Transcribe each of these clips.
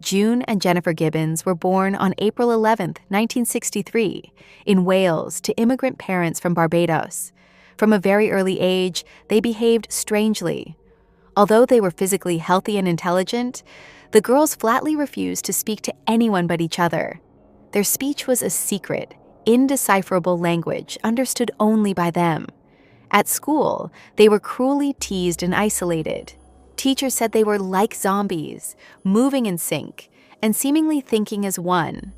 June and Jennifer Gibbons were born on April 11, 1963, in Wales to immigrant parents from Barbados. From a very early age, they behaved strangely. Although they were physically healthy and intelligent, the girls flatly refused to speak to anyone but each other. Their speech was a secret, indecipherable language understood only by them. At school, they were cruelly teased and isolated. Teachers said they were like zombies, moving in sync, and seemingly thinking as one.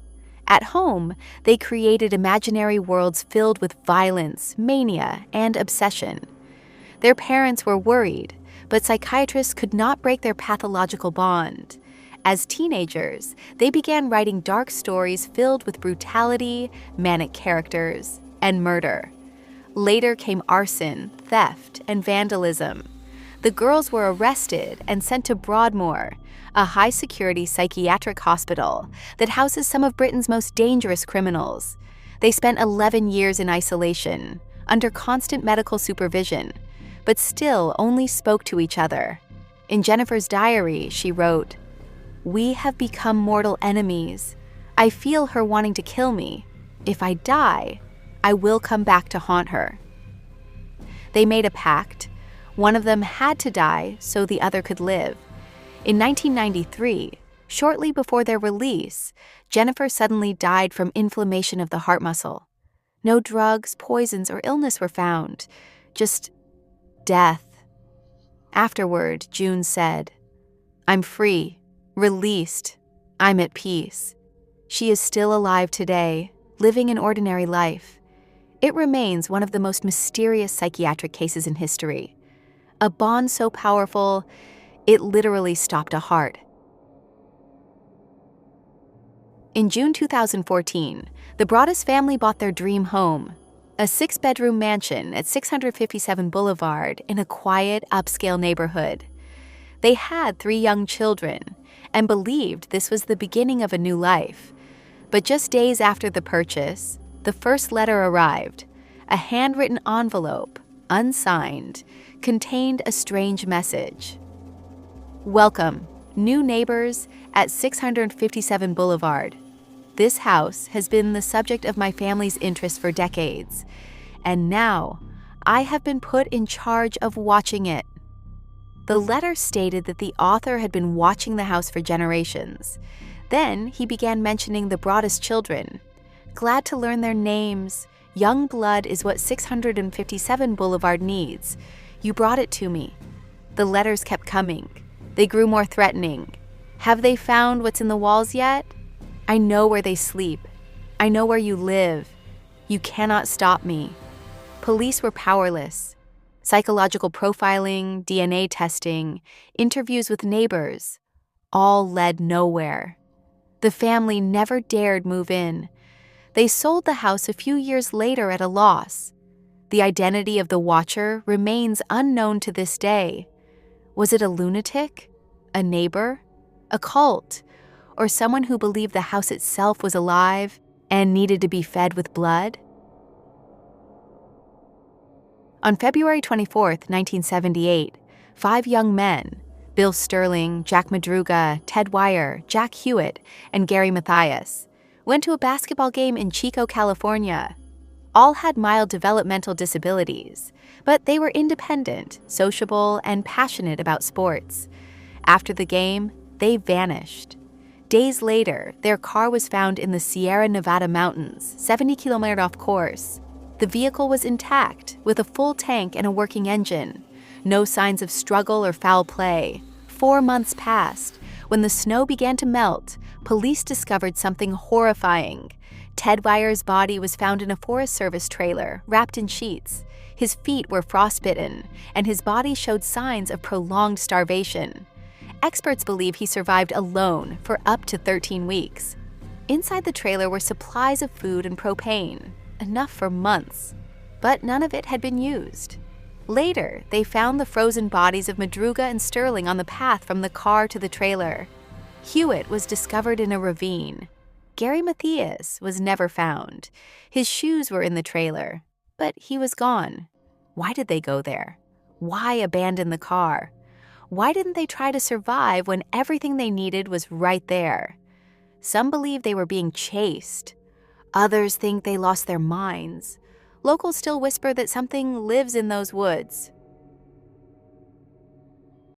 At home, they created imaginary worlds filled with violence, mania, and obsession. Their parents were worried, but psychiatrists could not break their pathological bond. As teenagers, they began writing dark stories filled with brutality, manic characters, and murder. Later came arson, theft, and vandalism. The girls were arrested and sent to Broadmoor, a high-security psychiatric hospital that houses some of Britain's most dangerous criminals. They spent 11 years in isolation, under constant medical supervision, but still only spoke to each other. In Jennifer's diary, she wrote, "We have become mortal enemies. I feel her wanting to kill me. If I die, I will come back to haunt her." They made a pact. One of them had to die so the other could live. In 1993, shortly before their release, Jennifer suddenly died from inflammation of the heart muscle. No drugs, poisons, or illness were found, just death. Afterward, June said, "I'm free, released, I'm at peace." She is still alive today, living an ordinary life. It remains one of the most mysterious psychiatric cases in history. A bond so powerful, it literally stopped a heart. In June 2014, the Broaddus family bought their dream home, a 6-bedroom mansion at 657 Boulevard in a quiet, upscale neighborhood. They had 3 young children and believed this was the beginning of a new life. But just days after the purchase, the first letter arrived. A handwritten envelope, unsigned, contained a strange message. "Welcome, new neighbors at 657 Boulevard. This house has been the subject of my family's interest for decades, and now I have been put in charge of watching it." The letter stated that the author had been watching the house for generations. Then he began mentioning the Broaddus children. "Glad to learn their names. Young blood is what 657 Boulevard needs. You brought it to me." The letters kept coming. They grew more threatening. "Have they found what's in the walls yet? I know where they sleep. I know where you live. You cannot stop me." Police were powerless. Psychological profiling, DNA testing, interviews with neighbors, all led nowhere. The family never dared move in. They sold the house a few years later at a loss. The identity of the watcher remains unknown to this day. Was it a lunatic, a neighbor, a cult, or someone who believed the house itself was alive and needed to be fed with blood? On February 24, 1978, 5 young men, Bill Sterling, Jack Madruga, Ted Wire, Jack Hewitt, and Gary Mathias, went to a basketball game in Chico, California. All had mild developmental disabilities, but they were independent, sociable, and passionate about sports. After the game, they vanished. Days later, their car was found in the Sierra Nevada mountains, 70 kilometers off course. The vehicle was intact, with a full tank and a working engine. No signs of struggle or foul play. 4 months passed. When the snow began to melt, police discovered something horrifying. Ted Wire's body was found in a Forest Service trailer, wrapped in sheets. His feet were frostbitten, and his body showed signs of prolonged starvation. Experts believe he survived alone for up to 13 weeks. Inside the trailer were supplies of food and propane, enough for months, but none of it had been used. Later, they found the frozen bodies of Madruga and Sterling on the path from the car to the trailer. Hewitt was discovered in a ravine. Gary Mathias was never found. His shoes were in the trailer, but he was gone. Why did they go there? Why abandon the car? why didn't they try to survive when everything they needed was right there? Some believe they were being chased. Others think they lost their minds. Locals still whisper that something lives in those woods,